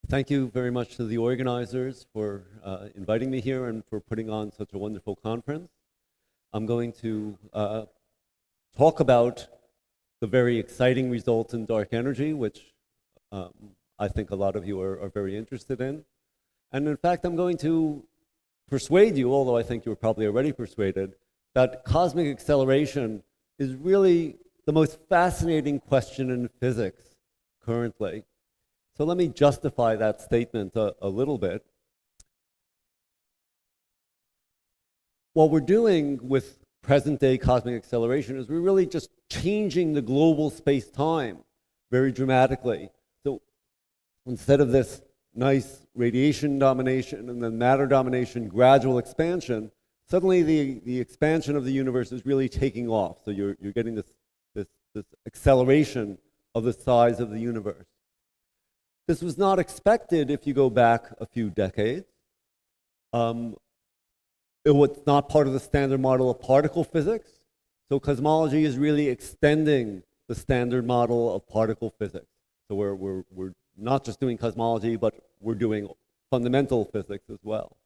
Thank you very much to the organizers for inviting me here and for putting on such a wonderful conference. I'm going to talk about the very exciting results in dark energy, which I think a lot of you are very interested in. And in fact, I'm going to persuade you, although I think you were probably already persuaded, that cosmic acceleration is really the most fascinating question in physics currently. So let me justify that statement a little bit. What we're doing with present-day cosmic acceleration is we're really just changing the global space-time very dramatically. So instead of this nice radiation domination and then matter domination, gradual expansion, suddenly the expansion of the universe is really taking off. So you're getting this acceleration of the size of the universe. This was not expected if you go back a few decades. It was not part of the standard model of particle physics. So cosmology is really extending the standard model of particle physics. So we're not just doing cosmology, but we're doing fundamental physics as well.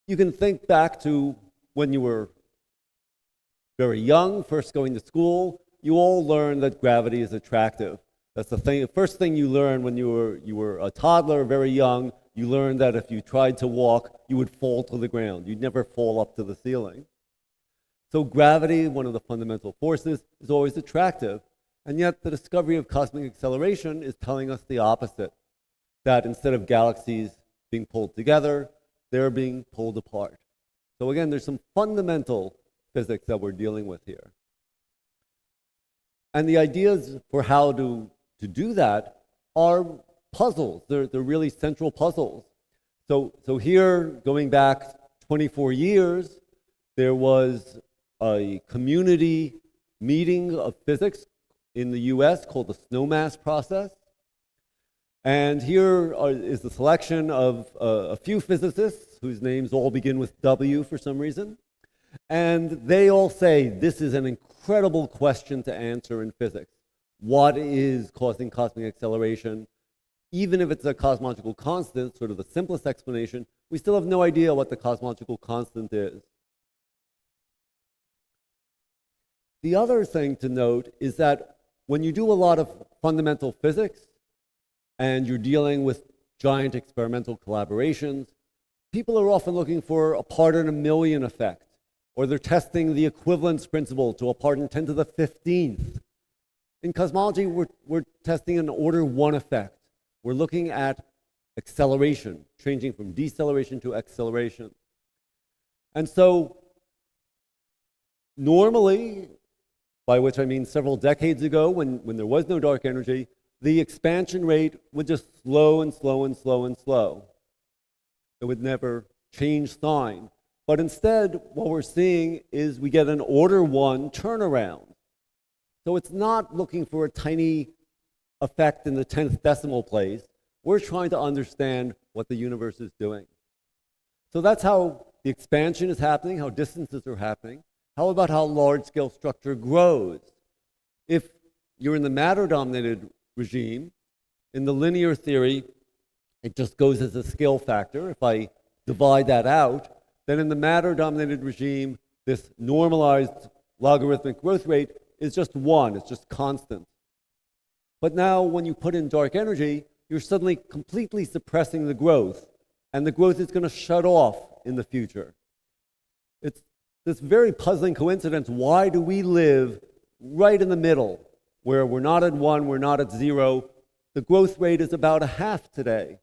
You can think back to when you were very young, first going to school. You all learned that gravity is attractive. That's the first thing you learned when you were a toddler, very young. You learned that if you tried to walk, you would fall to the ground. You'd never fall up to the ceiling. So gravity, one of the fundamental forces, is always attractive. And yet the discovery of cosmic acceleration is telling us the opposite, that instead of galaxies being pulled together, they're being pulled apart. So again, there's some fundamental physics that we're dealing with here. And the ideas for how to do that are puzzles. They're really central puzzles. So here, going back 24 years, there was a community meeting of physics in the US called the Snowmass process. And here is the selection of a few physicists whose names all begin with W for some reason. And they all say this is an incredible question to answer in physics. What is causing cosmic acceleration? Even if it's a cosmological constant, sort of the simplest explanation, we still have no idea what the cosmological constant is. The other thing to note is that when you do a lot of fundamental physics and you're dealing with giant experimental collaborations, people are often looking for a part in a million effect, or they're testing the equivalence principle to a part in 10 to the 15th. In cosmology, we're testing an order 1 effect. We're looking at acceleration, changing from deceleration to acceleration. And so normally, by which I mean several decades ago when there was no dark energy, the expansion rate would just slow and slow and slow and slow. It would never change sign. But instead, what we're seeing is we get an order 1 turnaround. So it's not looking for a tiny effect in the 10th decimal place. We're trying to understand what the universe is doing. So that's how the expansion is happening, how distances are happening. How about how large-scale structure grows? If you're in the matter-dominated regime, in the linear theory, it just goes as a scale factor. If I divide that out, then in the matter-dominated regime, this normalized logarithmic growth rate is just 1, it's just constant. But now when you put in dark energy, you're suddenly completely suppressing the growth, and the growth is going to shut off in the future. It's this very puzzling coincidence. Why do we live right in the middle, where we're not at 1, we're not at 0? The growth rate is about a half today.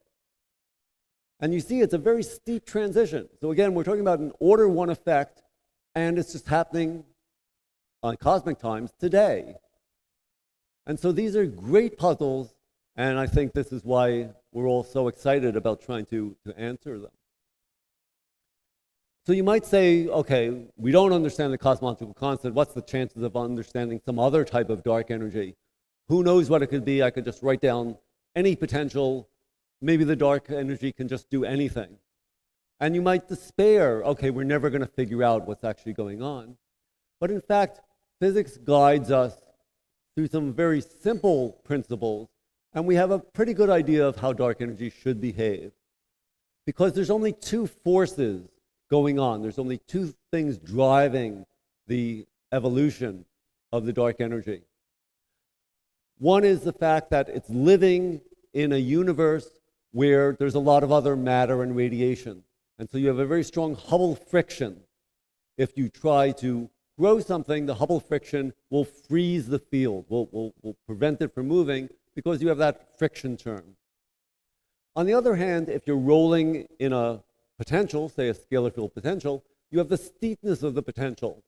And you see, it's a very steep transition. So again, we're talking about an order 1 effect, and it's just happening on cosmic times today. And so these are great puzzles, and I think this is why we're all so excited about trying to answer them. So you might say, okay, we don't understand the cosmological constant. What's the chances of understanding some other type of dark energy? Who knows what it could be? I could just write down any potential. Maybe the dark energy can just do anything. And you might despair, okay, we're never going to figure out what's actually going on. But in fact, physics guides us through some very simple principles And we have a pretty good idea of how dark energy should behave. Because there's only two forces going on. There's only two things driving the evolution of the dark energy. One is the fact that it's living in a universe where there's a lot of other matter and radiation. And so you have a very strong Hubble friction. If you try to grow something, the Hubble friction will freeze the field, will prevent it from moving because you have that friction term. On the other hand, if you're rolling in a potential, say a scalar field potential, you have the steepness of the potential.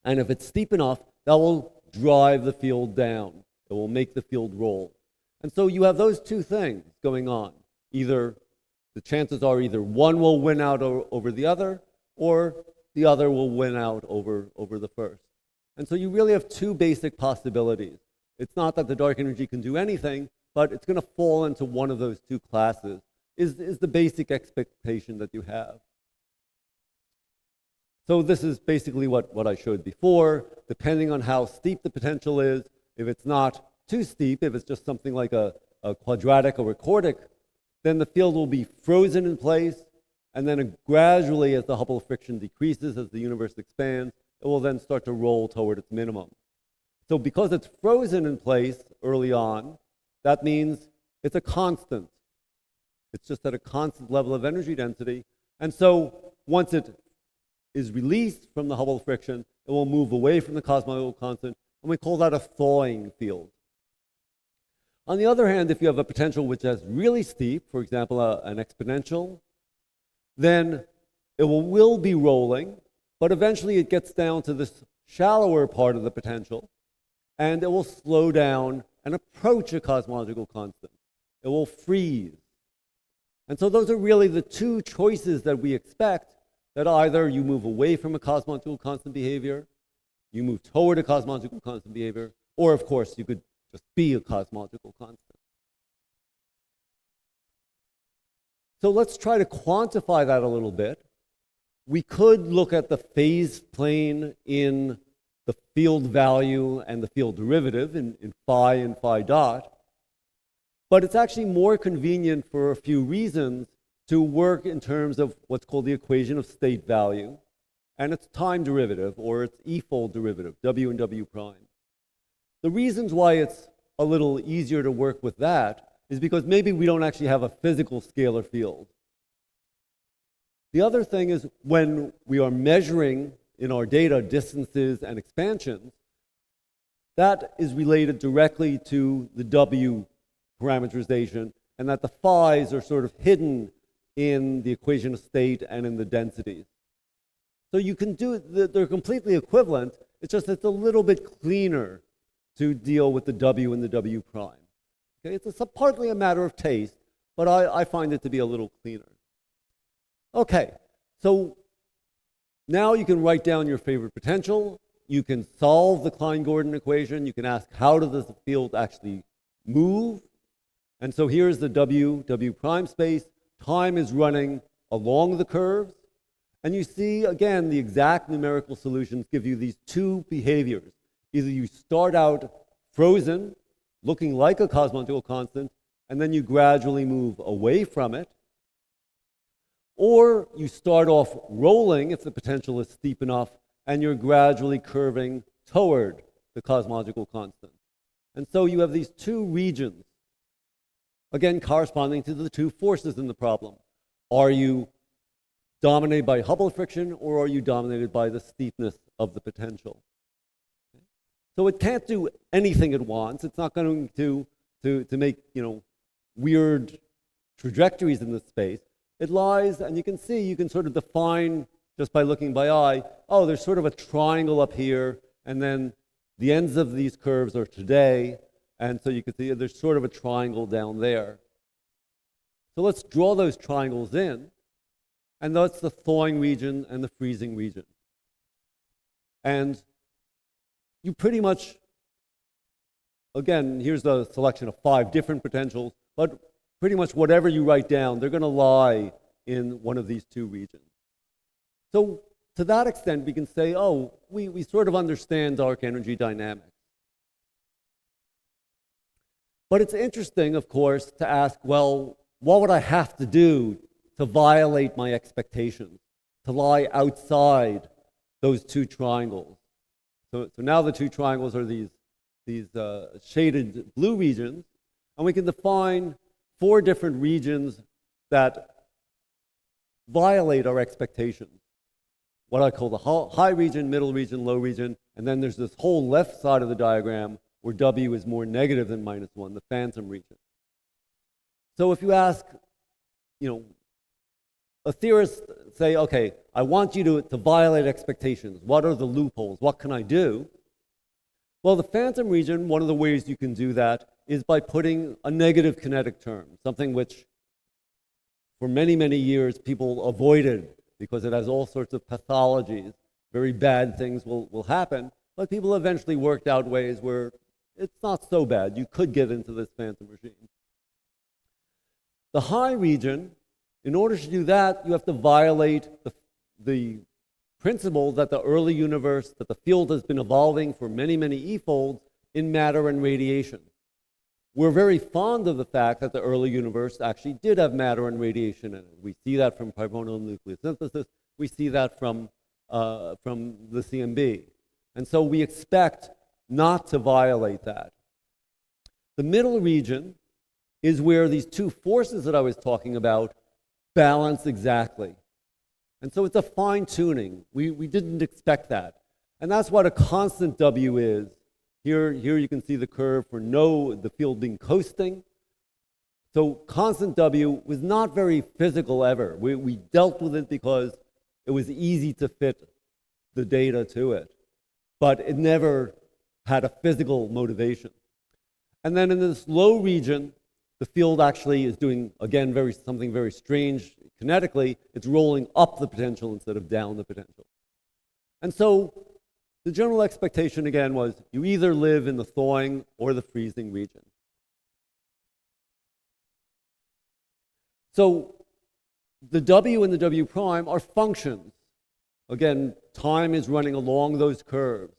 And if it's steep enough, that will drive the field down. It will make the field roll. And so you have those two things going on. Either the chances are either one will win out over the other, or the other will win out over the first. And so you really have two basic possibilities. It's not that the dark energy can do anything, but it's going to fall into one of those two classes, is the basic expectation that you have. So this is basically what I showed before. Depending on how steep the potential is, if it's not too steep, if it's just something like a quadratic or a quartic, then the field will be frozen in place, and then gradually, as the Hubble friction decreases, as the universe expands, it will then start to roll toward its minimum. So because it's frozen in place early on, that means it's a constant. It's just at a constant level of energy density. And so once it is released from the Hubble friction, it will move away from the cosmological constant, and we call that a thawing field. On the other hand, if you have a potential which is really steep, for example, an exponential, then it will be rolling, but eventually it gets down to this shallower part of the potential, and it will slow down and approach a cosmological constant. It will freeze. And so those are really the two choices that we expect, that either you move away from a cosmological constant behavior, you move toward a cosmological constant behavior, or of course you could just be a cosmological constant. So let's try to quantify that a little bit. We could look at the phase plane in the field value and the field derivative in phi and phi dot. But it's actually more convenient for a few reasons to work in terms of what's called the equation of state value and its time derivative, or its e-fold derivative, w and w prime. The reasons why it's a little easier to work with that is because maybe we don't actually have a physical scalar field. The other thing is when we are measuring in our data distances and expansions, that is related directly to the w parameterization, and that the phi's are sort of hidden in the equation of state and in the densities. So you can do it, they're completely equivalent, it's just it's a little bit cleaner to deal with the w and the w prime. Okay, it's partly a matter of taste, but I find it to be a little cleaner. Okay, so now you can write down your favorite potential, you can solve the Klein-Gordon equation, you can ask how does the field actually move, and so here's the w prime space, time is running along the curves, and you see again the exact numerical solutions give you these two behaviors. Either you start out frozen, looking like a cosmological constant, and then you gradually move away from it, or you start off rolling if the potential is steep enough, and you're gradually curving toward the cosmological constant. And so you have these two regions, again corresponding to the two forces in the problem. Are you dominated by Hubble friction, or are you dominated by the steepness of the potential? So it can't do anything it wants. It's not going to make weird trajectories in the space. It lies, and you can see, you can sort of define just by looking by eye, oh, there's sort of a triangle up here, and then the ends of these curves are today, and so you can see there's sort of a triangle down there. So let's draw those triangles in, and that's the thawing region and the freezing region. And you pretty much, again, here's the selection of 5 different potentials, but pretty much whatever you write down, they're going to lie in one of these two regions. So to that extent, we can say, oh, we sort of understand dark energy dynamics. But it's interesting, of course, to ask, well, what would I have to do to violate my expectations, to lie outside those two triangles? So now the two triangles are these shaded blue regions, and we can define 4 different regions that violate our expectations. What I call the high region, middle region, low region, and then there's this whole left side of the diagram where W is more negative than -1, the phantom region. So if you ask, a theorist say, okay, I want you to violate expectations. What are the loopholes? What can I do? Well, the phantom region, one of the ways you can do that is by putting a negative kinetic term, something which for many, many years people avoided because it has all sorts of pathologies. Very bad things will happen, but people eventually worked out ways where it's not so bad. You could get into this phantom regime. The high region, in order to do that, you have to violate the principle that the early universe, that the field has been evolving for many, many e-folds in matter and radiation. We're very fond of the fact that the early universe actually did have matter and radiation in it. We see that from primordial nucleosynthesis. We see that from the CMB. And so we expect not to violate that. The middle region is where these two forces that I was talking about balance exactly. And so it's a fine-tuning. We didn't expect that. And that's what a constant W is. Here you can see the curve for the field being coasting. So constant W was not very physical ever. We dealt with it because it was easy to fit the data to it. But it never had a physical motivation. And then in this low region, the field actually is doing, again, something very strange kinetically. It's rolling up the potential instead of down the potential. And so the general expectation, again, was you either live in the thawing or the freezing region. So the W and the W prime are functions. Again, time is running along those curves.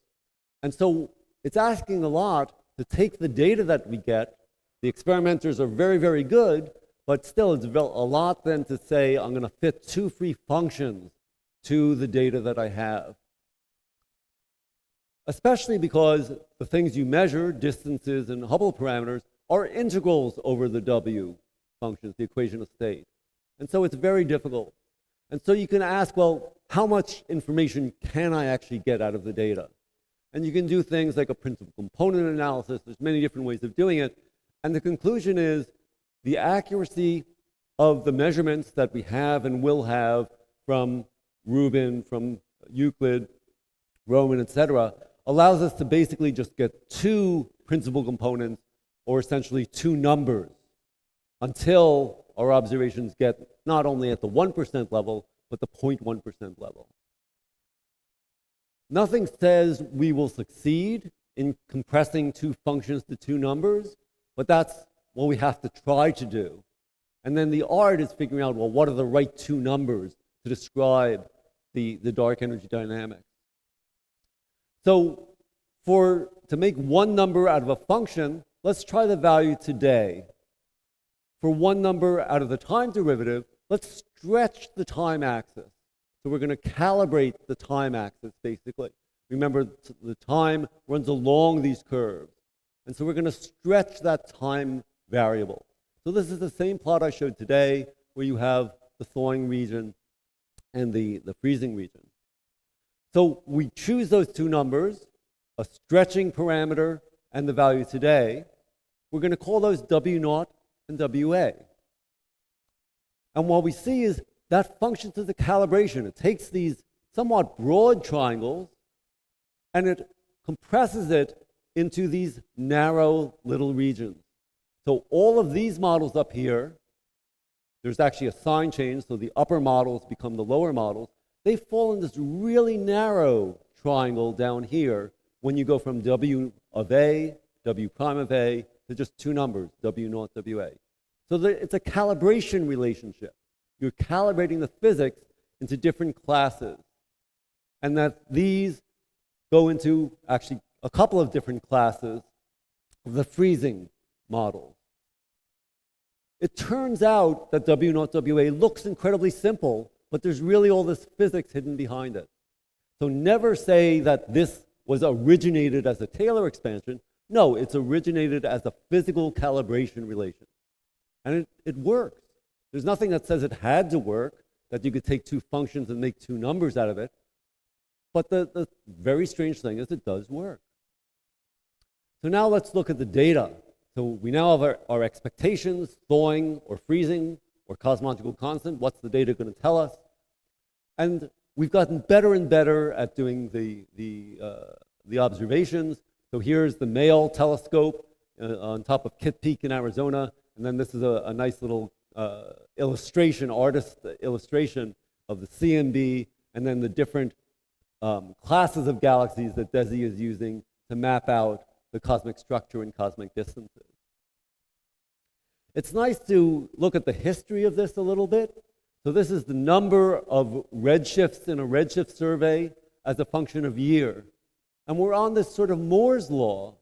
And so it's asking a lot to take the data that we get. The experimenters are very, very good, but still it's a lot then to say I'm going to fit 2 free functions to the data that I have. Especially because the things you measure, distances and Hubble parameters, are integrals over the W functions, the equation of state. And so it's very difficult. And so you can ask, well, how much information can I actually get out of the data? And you can do things like a principal component analysis. There's many different ways of doing it. And the conclusion is the accuracy of the measurements that we have and will have from Rubin, from Euclid, Roman, etc., allows us to basically just get 2 principal components, or essentially 2 numbers, until our observations get not only at the 1% level, but the 0.1% level. Nothing says we will succeed in compressing 2 functions to 2 numbers, but that's what we have to try to do. And then the art is figuring out, well, what are the right 2 numbers to describe the dark energy dynamics? So to make 1 number out of a function, let's try the value today. For 1 number out of the time derivative, let's stretch the time axis. So we're going to calibrate the time axis, basically. Remember, the time runs along these curves. And so we're going to stretch that time variable. So this is the same plot I showed today, where you have the thawing region and the freezing region. So we choose those 2 numbers, a stretching parameter and the value today. We're going to call those W0 and WA. And what we see is that functions as a calibration. It takes these somewhat broad triangles and it compresses it into these narrow little regions. So all of these models up here, there's actually a sign change, so the upper models become the lower models. They fall in this really narrow triangle down here when you go from W of A, W prime of A, to just 2 numbers, W0, WA. So it's a calibration relationship. You're calibrating the physics into different classes. And that these go into actually a couple of different classes of the freezing models. It turns out that W0 WA looks incredibly simple, but there's really all this physics hidden behind it. So never say that this was originated as a Taylor expansion. No, it's originated as a physical calibration relation. And it works. There's nothing that says it had to work, that you could take two functions and make two numbers out of it. But the very strange thing is it does work. So now let's look at the data. So we now have our expectations, thawing or freezing or cosmological constant. What's the data going to tell us? And we've gotten better and better at doing the observations. So here's the Mail telescope on top of Kitt Peak in Arizona. And then this is a nice little illustration, artist illustration of the CMB and then the different classes of galaxies that DESI is using to map out the cosmic structure and cosmic distances. It's nice to look at the history of this a little bit. So this is the number of redshifts in a redshift survey as a function of year. And we're on this sort of Moore's law.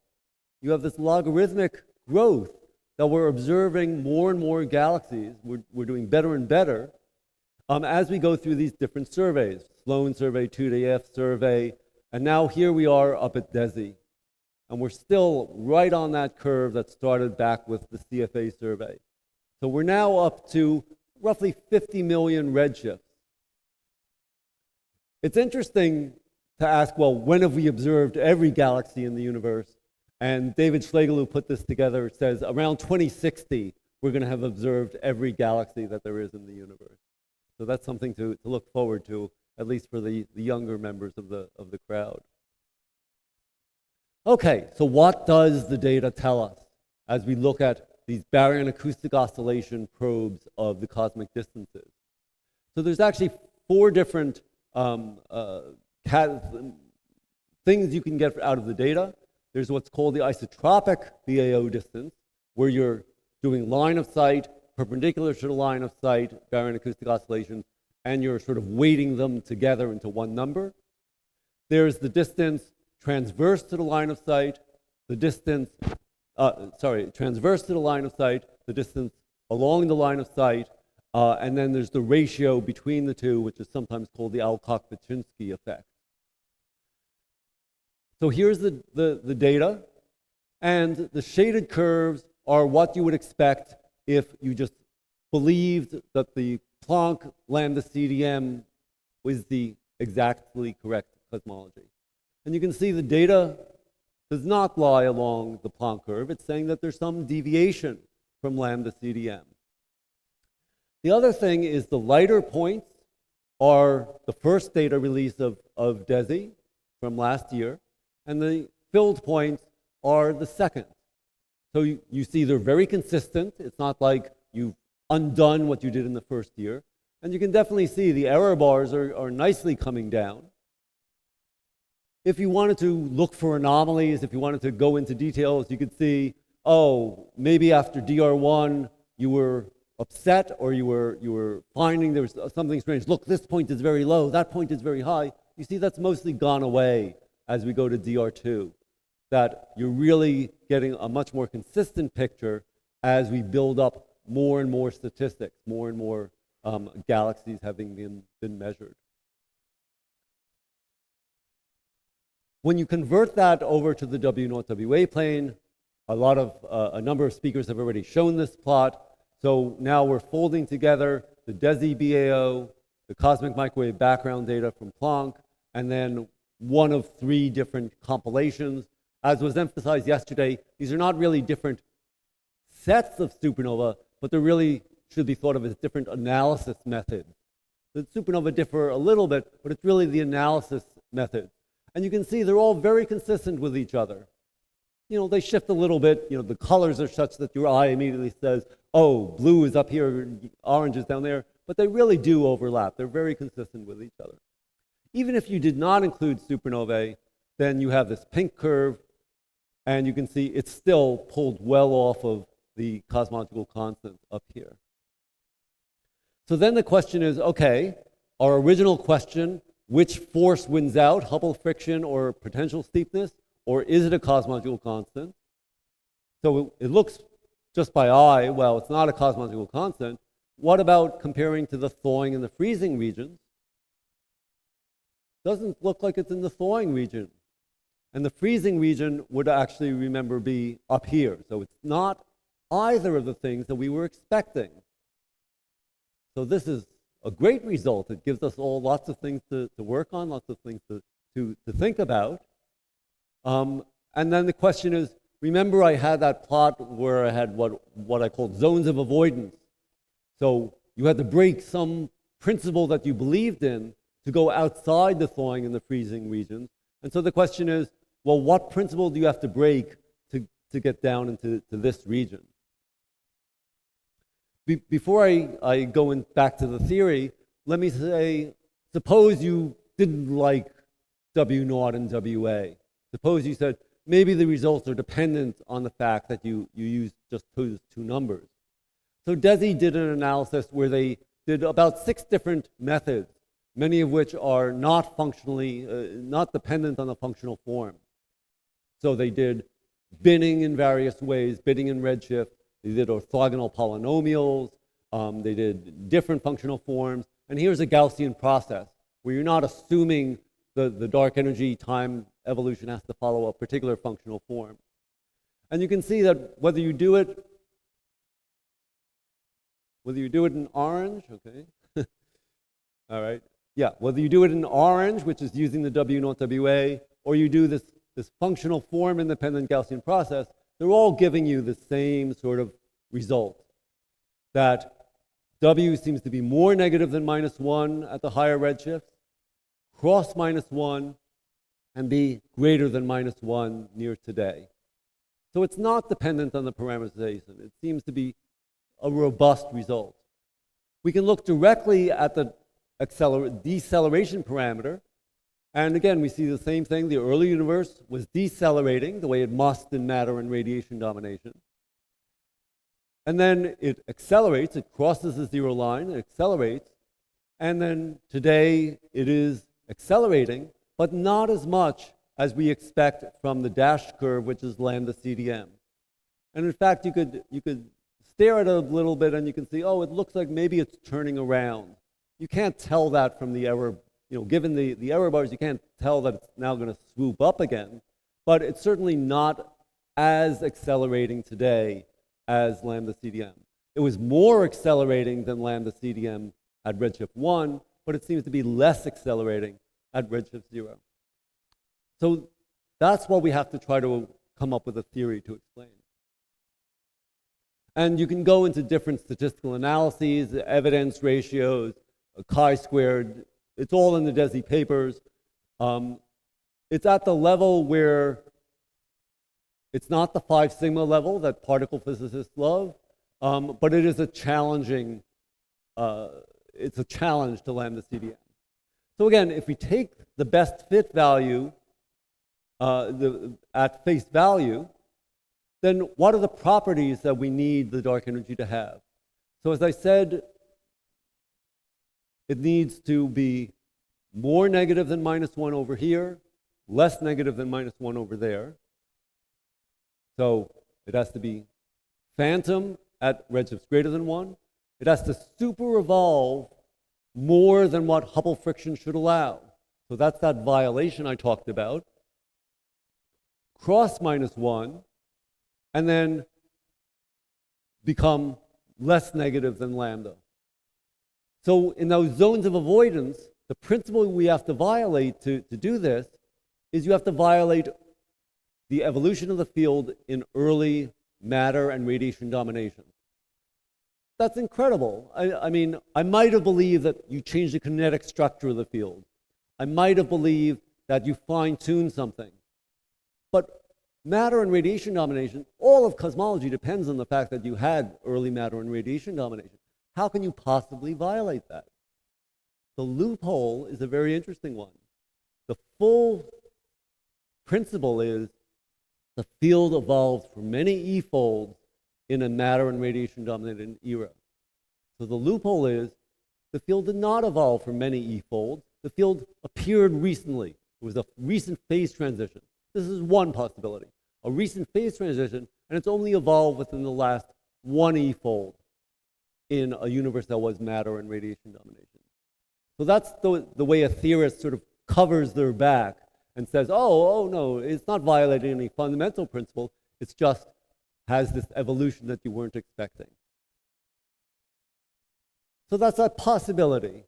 You have this logarithmic growth that we're observing more and more galaxies. We're doing better and better as we go through these different surveys. Sloan survey, 2DF survey, and now here we are up at DESI. And we're still right on that curve that started back with the CFA survey. So we're now up to roughly 50 million redshifts. It's interesting to ask, well, when have we observed every galaxy in the universe? And David Schlegel, who put this together, says around 2060, we're going to have observed every galaxy that there is in the universe. So that's something to look forward to, at least for the younger members of the crowd. Okay, so what does the data tell us as we look at these baryon acoustic oscillation probes of the cosmic distances? So there's actually four different things you can get out of the data. There's what's called the isotropic BAO distance, where you're doing line of sight, perpendicular to the line of sight, baryon acoustic oscillations, and you're sort of weighting them together into one number. There's the distance transverse to the line of sight, the distance, transverse to the line of sight, the distance along the line of sight, and then there's the ratio between the two, which is sometimes called the Alcock-Baczynski effect. So here's the data, and the shaded curves are what you would expect if you just believed that the Planck lambda CDM was the exactly correct cosmology. And you can see the data does not lie along the Planck curve. It's saying that there's some deviation from lambda CDM. The other thing is the lighter points are the first data release of DESI from last year, and the filled points are the second. So you see they're very consistent. It's not like you've undone what you did in the first year. And you can definitely see the error bars are nicely coming down. If you wanted to look for anomalies, if you wanted to go into details, you could see, oh, maybe after DR1 you were upset or you were finding there was something strange. Look, this point is very low, that point is very high. You see that's mostly gone away as we go to DR2, that you're really getting a much more consistent picture as we build up more and more statistics, more and more galaxies having been measured. When you convert that over to the W0 WA plane, a number of speakers have already shown this plot. So now we're folding together the DESI BAO, the cosmic microwave background data from Planck, and then one of three different compilations. As was emphasized yesterday, these are not really different sets of supernova, but they really should be thought of as different analysis methods. The supernova differ a little bit, but it's really the analysis method. And you can see they're all very consistent with each other. You know, they shift a little bit. You know, the colors are such that your eye immediately says, oh, blue is up here, orange is down there. But they really do overlap. They're very consistent with each other. Even if you did not include supernovae, then you have this pink curve, and you can see it's still pulled well off of the cosmological constant up here. So then the question is, okay, our original question, which force wins out, Hubble friction or potential steepness, or is it a cosmological constant? So it looks just by eye, well, it's not a cosmological constant. What about comparing to the thawing and the freezing regions? Doesn't look like it's in the thawing region. And the freezing region would actually, remember, be up here. So it's not either of the things that we were expecting. So this is a great result. It gives us all lots of things to work on, lots of things to think about. And then the question is, remember I had that plot where I had what I called zones of avoidance. So you had to break some principle that you believed in to go outside the thawing and the freezing regions. And so the question is, well, what principle do you have to break to get down into this region? Before I go back to the theory, let me say, suppose you didn't like W0 and WA. Suppose you said, maybe the results are dependent on the fact that you used just those two numbers. So DESI did an analysis where they did about 6 different methods, many of which are not functionally, not dependent on the functional form. So they did binning in various ways, binning in redshift. They did orthogonal polynomials. They did different functional forms. And here's a Gaussian process where you're not assuming the dark energy time evolution has to follow a particular functional form. And you can see that whether you do it in orange, okay, all right, yeah, whether you do it in orange, which is using the W0 WA, or you do this functional form independent Gaussian process, they're all giving you the same sort of result, that W seems to be more negative than -1 at the higher redshift, cross -1, and be greater than -1 near today. So it's not dependent on the parameterization. It seems to be a robust result. We can look directly at the deceleration parameter, and again, we see the same thing. The early universe was decelerating the way it must in matter and radiation domination. And then it accelerates, it crosses the zero line, it accelerates, and then today it is accelerating, but not as much as we expect from the dashed curve, which is lambda CDM. And in fact, you could stare at it a little bit and you can see, oh, it looks like maybe it's turning around. You can't tell that from the error, given the error bars, you can't tell that it's now going to swoop up again, but it's certainly not as accelerating today as lambda CDM. It was more accelerating than lambda CDM at redshift 1, but it seems to be less accelerating at redshift 0. So that's what we have to try to come up with a theory to explain. And you can go into different statistical analyses, evidence ratios, chi-squared. It's all in the DESI papers. It's at the level where it's not the 5 sigma level that particle physicists love, but it is a challenging, it's a challenge to lambda CDM. So again, if we take the best fit value at face value, then what are the properties that we need the dark energy to have? So as I said, it needs to be more negative than -1 over here, less negative than -1 over there. So it has to be phantom at redshifts greater than 1. It has to super evolve more than what Hubble friction should allow. So that's that violation I talked about. Cross -1, and then become less negative than lambda. So in those zones of avoidance, the principle we have to violate to do this is you have to violate the evolution of the field in early matter and radiation domination. That's incredible. I mean, I might have believed that you changed the kinetic structure of the field. I might have believed that you fine-tuned something. But matter and radiation domination, all of cosmology depends on the fact that you had early matter and radiation domination. How can you possibly violate that? The loophole is a very interesting one. The full principle is the field evolved for many E-folds in a matter and radiation dominated era. So the loophole is the field did not evolve for many E-folds. The field appeared recently. It was a recent phase transition. This is one possibility. A recent phase transition, and it's only evolved within the last 1e-fold in a universe that was matter and radiation domination. So that's the way a theorist sort of covers their back and says, oh no, it's not violating any fundamental principle, it's just has this evolution that you weren't expecting. So that's a possibility.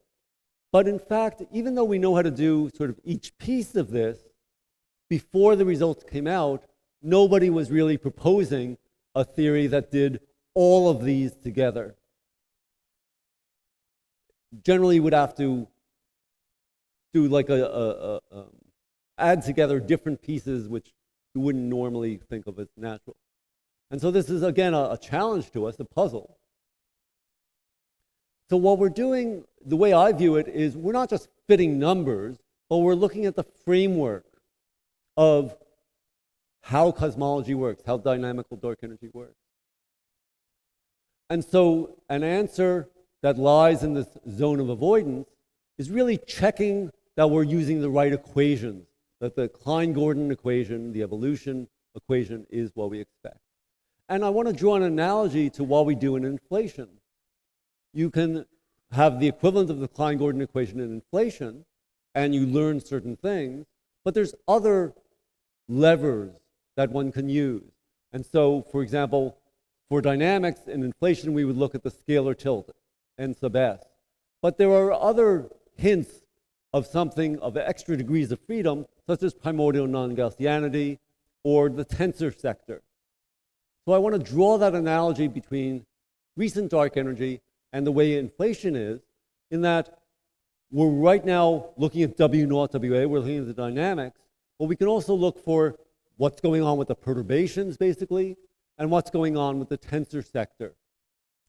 But in fact, even though we know how to do sort of each piece of this, before the results came out, nobody was really proposing a theory that did all of these together. Generally, you would have to do like add together different pieces which you wouldn't normally think of as natural. And so this is, again, a challenge to us, a puzzle. So what we're doing, the way I view it, is we're not just fitting numbers, but we're looking at the framework of how cosmology works, how dynamical dark energy works. And so an answer that lies in this zone of avoidance is really checking that we're using the right equations, that the Klein-Gordon equation, the evolution equation, is what we expect. And I want to draw an analogy to what we do in inflation. You can have the equivalent of the Klein-Gordon equation in inflation, and you learn certain things, but there's other levers that one can use. And so, for example, for dynamics in inflation, we would look at the scalar tilt, n sub s. But there are other hints of something of extra degrees of freedom, such as primordial non-Gaussianity or the tensor sector. So I want to draw that analogy between recent dark energy and the way inflation is, in that we're right now looking at W naught WA, we're looking at the dynamics, but we can also look for what's going on with the perturbations, basically, and what's going on with the tensor sector,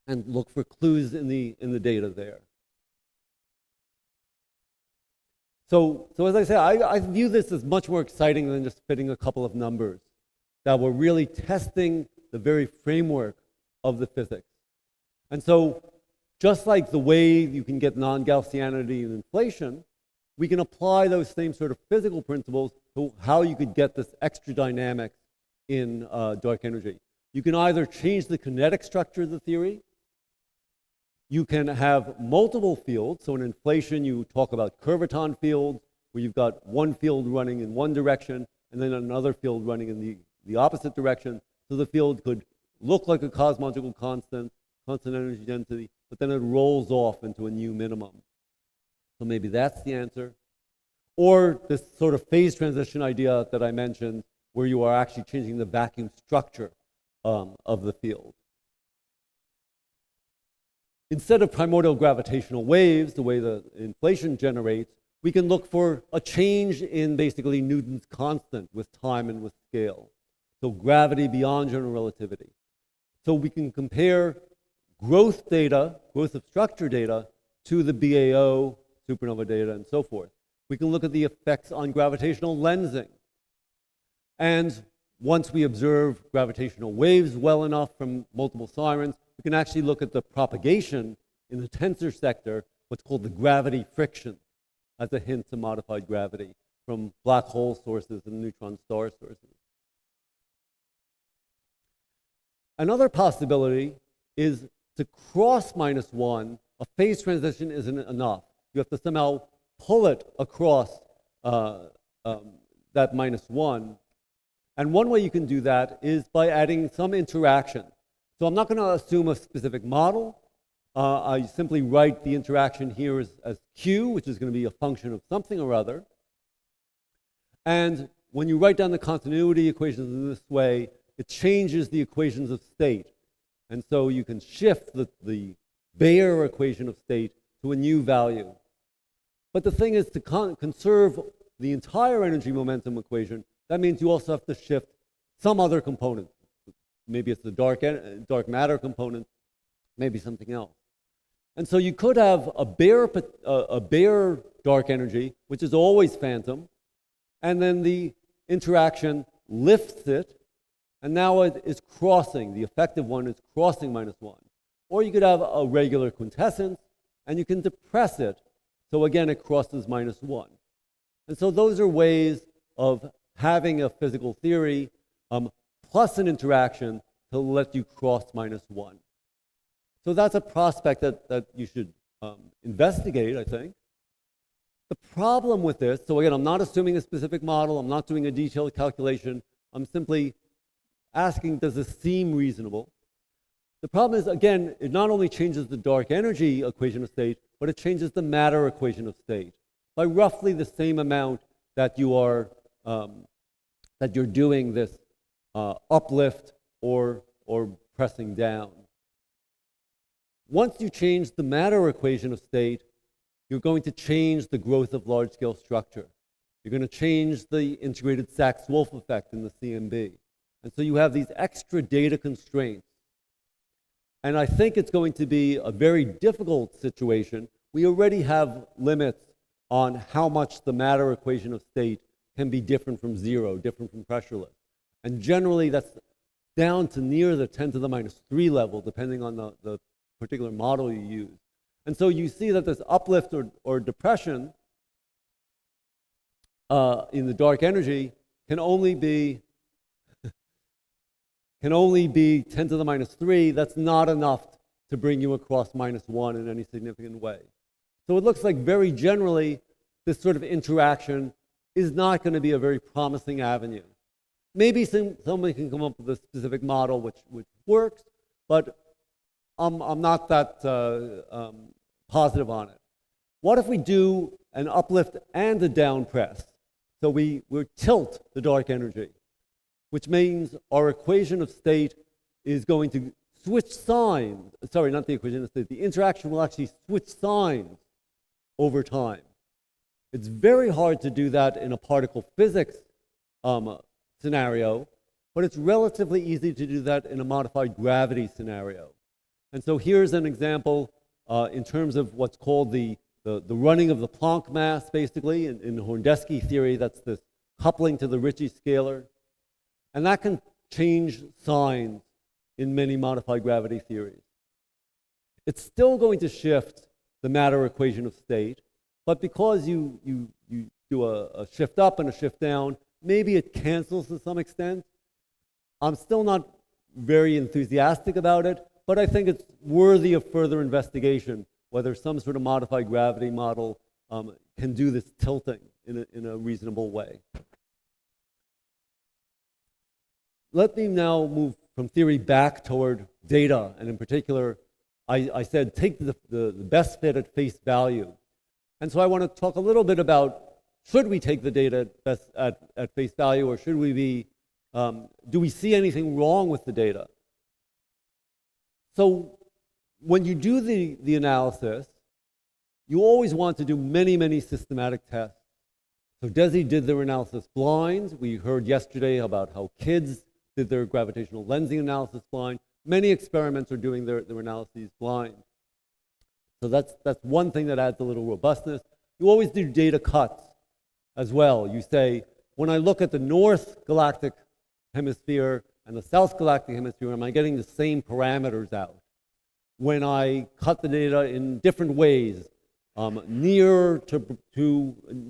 and look for clues in the data there. So as I say, I view this as much more exciting than just fitting a couple of numbers, that we're really testing the very framework of the physics. And so just like the way you can get non-Gaussianity in inflation, we can apply those same sort of physical principles to how you could get this extra dynamics in dark energy. You can either change the kinetic structure of the theory, you can have multiple fields. So in inflation, you talk about curvaton fields, where you've got one field running in one direction and then another field running in the opposite direction. So the field could look like a cosmological constant energy density, but then it rolls off into a new minimum. So maybe that's the answer. Or this sort of phase transition idea that I mentioned, where you are actually changing the vacuum structure of the field. Instead of primordial gravitational waves, the way the inflation generates, we can look for a change in basically Newton's constant with time and with scale. So gravity beyond general relativity. So we can compare growth data, growth of structure data, to the BAO, supernova data, and so forth. We can look at the effects on gravitational lensing. And once we observe gravitational waves well enough from multiple sirens, we can actually look at the propagation in the tensor sector, what's called the gravity friction, as a hint to modified gravity from black hole sources and neutron star sources. Another possibility is to cross -1, a phase transition isn't enough. You have to somehow pull it across that -1. And one way you can do that is by adding some interaction. So I'm not going to assume a specific model. I simply write the interaction here as Q, which is going to be a function of something or other. And when you write down the continuity equations in this way, it changes the equations of state. And so you can shift the Bayer equation of state to a new value. But the thing is, to conserve the entire energy momentum equation, that means you also have to shift some other component. Maybe it's the dark matter component, maybe something else. And so you could have a bare dark energy, which is always phantom, and then the interaction lifts it, and now it is crossing. The effective one is crossing -1. Or you could have a regular quintessence, and you can depress it, so again it crosses -1. And so those are ways of having a physical theory plus an interaction to let you cross -1. So that's a prospect that you should investigate, I think. The problem with this, so again, I'm not assuming a specific model, I'm not doing a detailed calculation, I'm simply asking, does this seem reasonable? The problem is, again, it not only changes the dark energy equation of state, but it changes the matter equation of state by roughly the same amount that you are that you're doing this uplift or pressing down. Once you change the matter equation of state, you're going to change the growth of large-scale structure. You're going to change the integrated Sachs-Wolf effect in the CMB. And so you have these extra data constraints. And I think it's going to be a very difficult situation. We already have limits on how much the matter equation of state can be different from 0, different from pressureless. And generally, that's down to near the 10 to the -3 level, depending on the particular model you use. And so you see that this uplift or depression in the dark energy can only be 10 to the -3. That's not enough to bring you across -1 in any significant way. So it looks like very generally this sort of interaction is not going to be a very promising avenue. Maybe somebody can come up with a specific model which works, but I'm not that positive on it. What if we do an uplift and a down press? So we tilt the dark energy, which means our equation of state is going to switch signs. Sorry, not the equation of state. The interaction will actually switch signs over time. It's very hard to do that in a particle physics scenario, but it's relatively easy to do that in a modified gravity scenario. And so here's an example in terms of what's called the running of the Planck mass, basically. In Horndeski theory, that's this coupling to the Ricci scalar. And that can change signs in many modified gravity theories. It's still going to shift the matter equation of state, but because you do a shift up and a shift down, maybe it cancels to some extent. I'm still not very enthusiastic about it, but I think it's worthy of further investigation, whether some sort of modified gravity model can do this tilting in a reasonable way. Let me now move from theory back toward data, and in particular, I said take the best fit at face value. And so I want to talk a little bit about, should we take the data at face value, or should we be, do we see anything wrong with the data? So when you do the analysis, you always want to do many, many systematic tests. So DESI did their analysis blind. We heard yesterday about how kids did their gravitational lensing analysis blind. Many experiments are doing their analyses blind. So that's one thing that adds a little robustness. You always do data cuts as well. You say, when I look at the North Galactic Hemisphere and the South Galactic Hemisphere, am I getting the same parameters out? When I cut the data in different ways, near to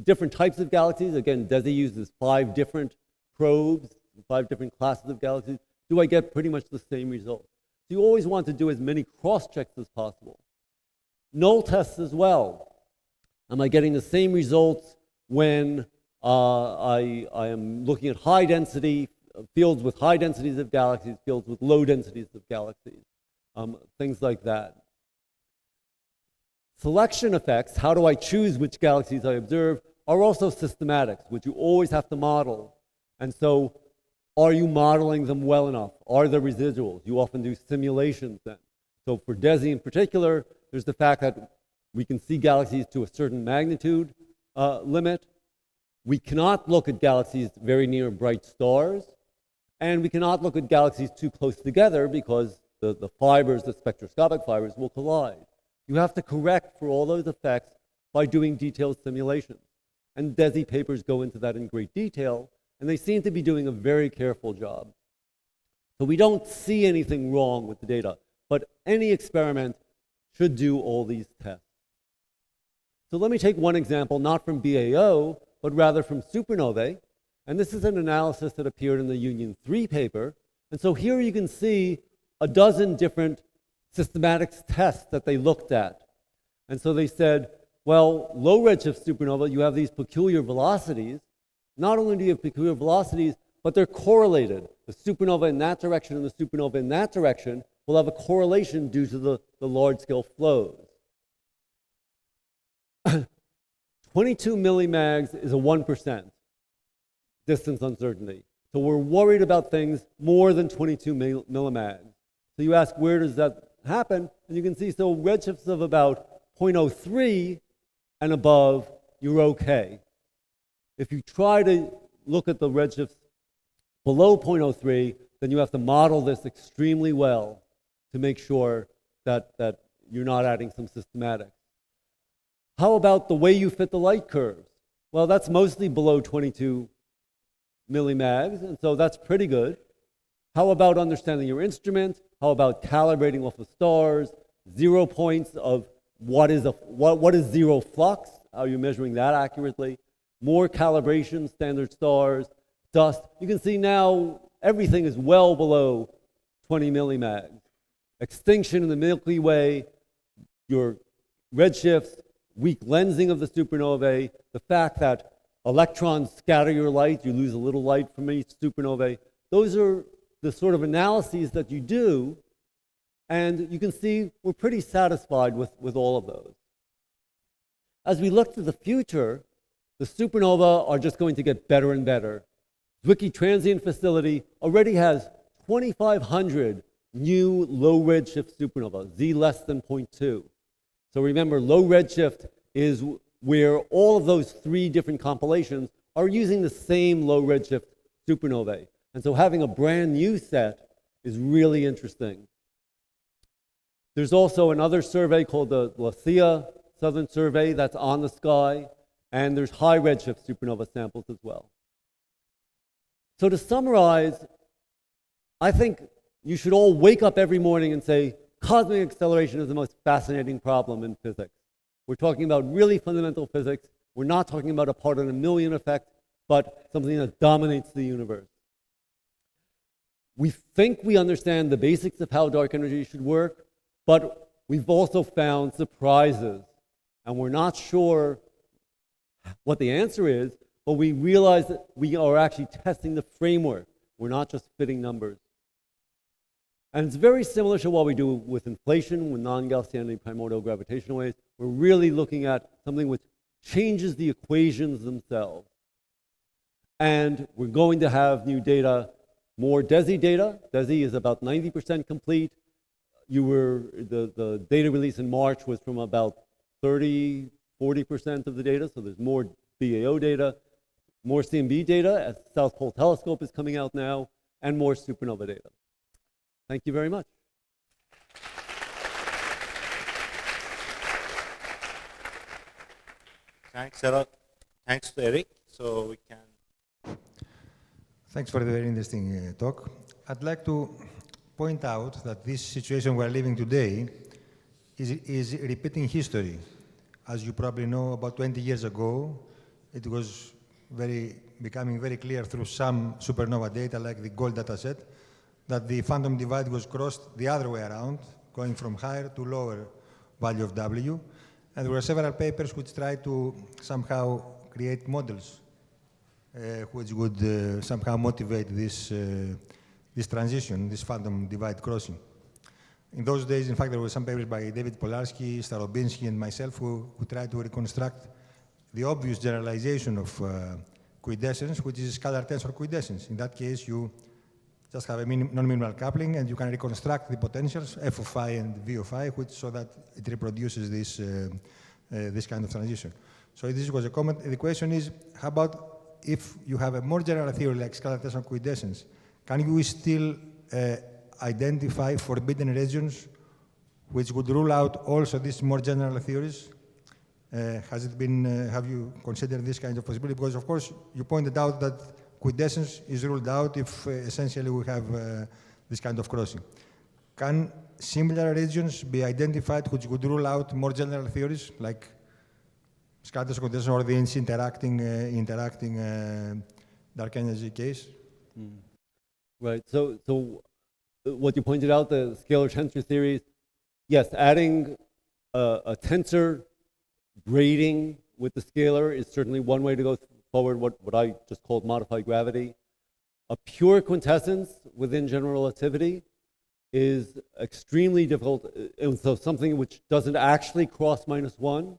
different types of galaxies, again, DESI uses 5 different probes, 5 different classes of galaxies, do I get pretty much the same result? So you always want to do as many cross-checks as possible. Null tests as well. Am I getting the same results when I am looking at high density fields with high densities of galaxies, fields with low densities of galaxies, things like that. Selection effects, how do I choose which galaxies I observe, are also systematics, which you always have to model. And so, are you modeling them well enough? Are there residuals? You often do simulations then. So for DESI in particular, there's the fact that we can see galaxies to a certain magnitude limit. We cannot look at galaxies very near bright stars. And we cannot look at galaxies too close together because the fibers, the spectroscopic fibers, will collide. You have to correct for all those effects by doing detailed simulations. And DESI papers go into that in great detail, and they seem to be doing a very careful job. So we don't see anything wrong with the data, but any experiment should do all these tests. So let me take one example, not from BAO, but rather from supernovae. And this is an analysis that appeared in the Union 3 paper. And so here you can see a dozen different systematics tests that they looked at. And so they said, well, low redshift supernova, you have these peculiar velocities. Not only do you have peculiar velocities, but they're correlated. The supernova in that direction and the supernova in that direction will have a correlation due to the large-scale flows. 22 millimags is a 1% distance uncertainty. So we're worried about things more than 22 millimags. So you ask, where does that happen? And you can see, so redshifts of about 0.03 and above, you're okay. If you try to look at the redshifts below 0.03, then you have to model this extremely well to make sure that you're not adding some systematics. How about the way you fit the light curves? Well, that's mostly below 22 millimags, and so that's pretty good. How about understanding your instrument? How about calibrating off the stars? 0 points of what is zero flux? How are you measuring that accurately? More calibration, standard stars, dust. You can see now everything is well below 20 millimags. Extinction in the Milky Way, your redshifts, weak lensing of the supernovae, the fact that electrons scatter your light, you lose a little light from each supernovae. Those are the sort of analyses that you do, and you can see we're pretty satisfied with all of those. As we look to the future, the supernova are just going to get better and better. Zwicky Transient Facility already has 2,500 new low redshift supernova, Z less than 0.2. So remember, low redshift is where all of those three different compilations are using the same low redshift supernovae. And so having a brand new set is really interesting. There's also another survey called the Lucia Southern Survey that's on the sky, and there's high redshift supernova samples as well. So to summarize, I think you should all wake up every morning and say, cosmic acceleration is the most fascinating problem in physics. We're talking about really fundamental physics. We're not talking about a part in a million effect, but something that dominates the universe. We think we understand the basics of how dark energy should work, but we've also found surprises. And we're not sure what the answer is, but we realize that we are actually testing the framework. We're not just fitting numbers. And it's very similar to what we do with inflation, with non-Gaussianity primordial gravitational waves. We're really looking at something which changes the equations themselves. And we're going to have new data, more DESI data. DESI is about 90% complete. The data release in March was from about 30, 40% of the data, so there's more BAO data, more CMB data as the South Pole Telescope is coming out now, and more supernova data. Thank you very much. Thanks a lot. Thanks to Eric. So we can. Thanks for the very interesting talk. I'd like to point out that this situation we're living today is repeating history. As you probably know, about 20 years ago, it was becoming very clear through some supernova data, like the GOLD dataset, that the phantom divide was crossed the other way around, going from higher to lower value of W. And there were several papers which tried to somehow create models which would somehow motivate this transition, this phantom divide crossing. In those days, in fact, there were some papers by David Polarski, Starobinsky, and myself who tried to reconstruct the obvious generalization of quiescence, which is scalar tensor quiescence. In that case, you just have a non-minimal coupling, and you can reconstruct the potentials, f of phi and v of phi, so that it reproduces this kind of transition. So this was a comment. The question is, how about if you have a more general theory like scalar tensor quiescence, can you still identify forbidden regions which would rule out also these more general theories? Have you considered this kind of possibility? Because, of course, you pointed out that quiescence is ruled out if essentially we have this kind of crossing. Can similar regions be identified which would rule out more general theories like scalar tensor quiescence or the interacting dark energy case? Right. So what you pointed out, the scalar tensor theories, yes, adding a tensor braiding with the scalar is certainly one way to go forward, what I just called modified gravity. A pure quintessence within general relativity is extremely difficult, and so something which doesn't actually cross -1.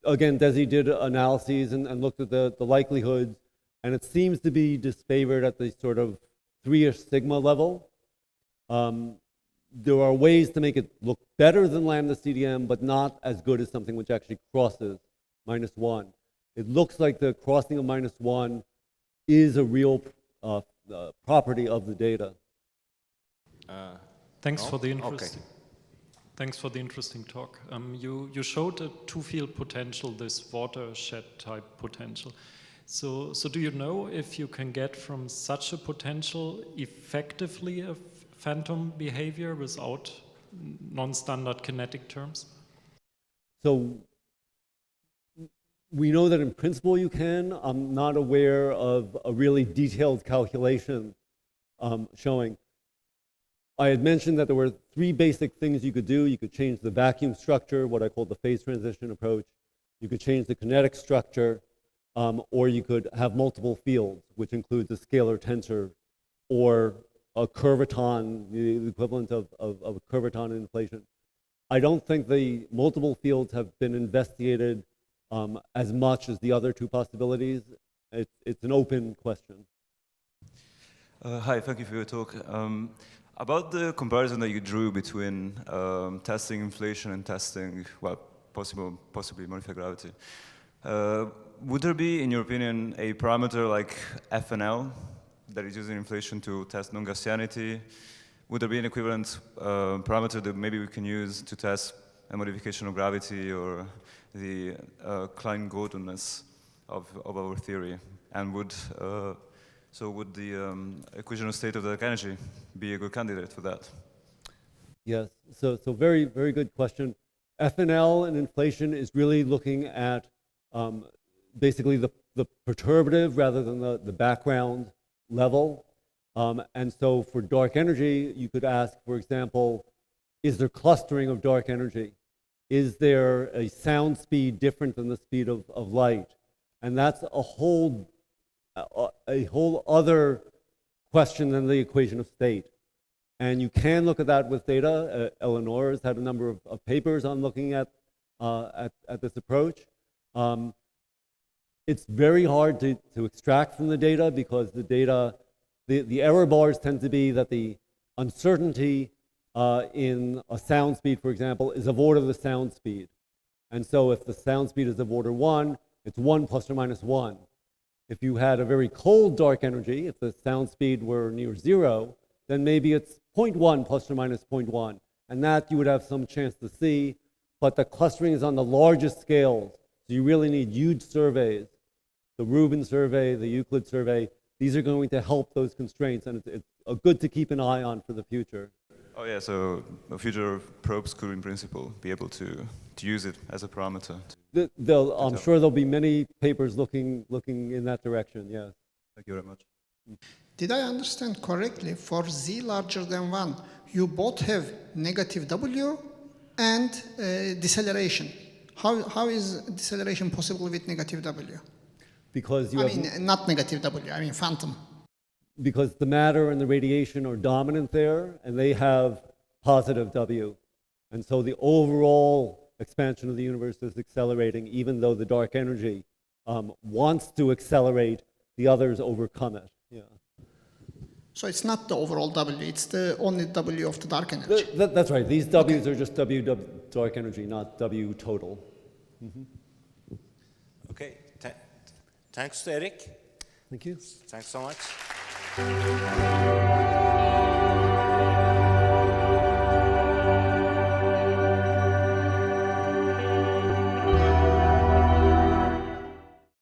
Again, Desi did analyses and looked at the likelihoods, and it seems to be disfavored at the sort of 3-ish sigma level. There are ways to make it look better than lambda CDM, but not as good as something which actually crosses -1. It looks like the crossing of -1 is a real property of the data. Thanks No? for the Okay. interesting. Thanks for the interesting talk. You showed a two-field potential, this watershed type potential. So do you know if you can get from such a potential effectively a phantom behavior without non-standard kinetic terms? So we know that in principle you can. I'm not aware of a really detailed calculation showing. I had mentioned that there were 3 basic things you could do. You could change the vacuum structure, what I call the phase transition approach. You could change the kinetic structure, or you could have multiple fields, which includes a scalar tensor or a curvaton, the equivalent of a curvaton in inflation. I don't think the multiple fields have been investigated as much as the other 2 possibilities. It's an open question. Hi, thank you for your talk. About the comparison that you drew between testing inflation and testing, well, possibly modified gravity, would there be, in your opinion, a parameter like FNL that is used in inflation to test non-Gaussianity? Would there be an equivalent parameter that maybe we can use to test a modification of gravity or the Klein-Gordonness of our theory? And would the equational state of dark energy be a good candidate for that? Yes, so very, very good question. FNL in inflation is really looking at basically the perturbative rather than the background level. And so for dark energy, you could ask, for example, is there clustering of dark energy? Is there a sound speed different than the speed of light? And that's a whole other question than the equation of state. And you can look at that with data. Eleanor has had a number of papers on looking at this approach. It's very hard to extract from the data because the data, the error bars tend to be that the uncertainty in a sound speed, for example, is of order the sound speed. And so if the sound speed is of order 1, it's 1 plus or minus 1. If you had a very cold dark energy, if the sound speed were near 0, then maybe it's 0.1 plus or minus 0.1. And that you would have some chance to see, but the clustering is on the largest scales. So you really need huge surveys. The Rubin survey, the Euclid survey, these are going to help those constraints, and it's good to keep an eye on for the future. Oh yeah, so future probes could in principle be able to use it as a parameter. I'm sure there'll be many papers looking in that direction, yes. Thank you very much. Did I understand correctly, for z larger than 1, you both have negative W and deceleration? How is deceleration possible with negative W? Because you I mean, not negative W, I mean phantom. Because the matter and the radiation are dominant there, and they have positive W. And so the overall expansion of the universe is accelerating, even though the dark energy wants to accelerate, the others overcome it. Yeah. So it's not the overall W, it's the only W of the dark energy. That's right. These W's are just W dark energy, not W total. Mm-hmm. Okay. Thanks to Eric. Thank you. Thanks so much.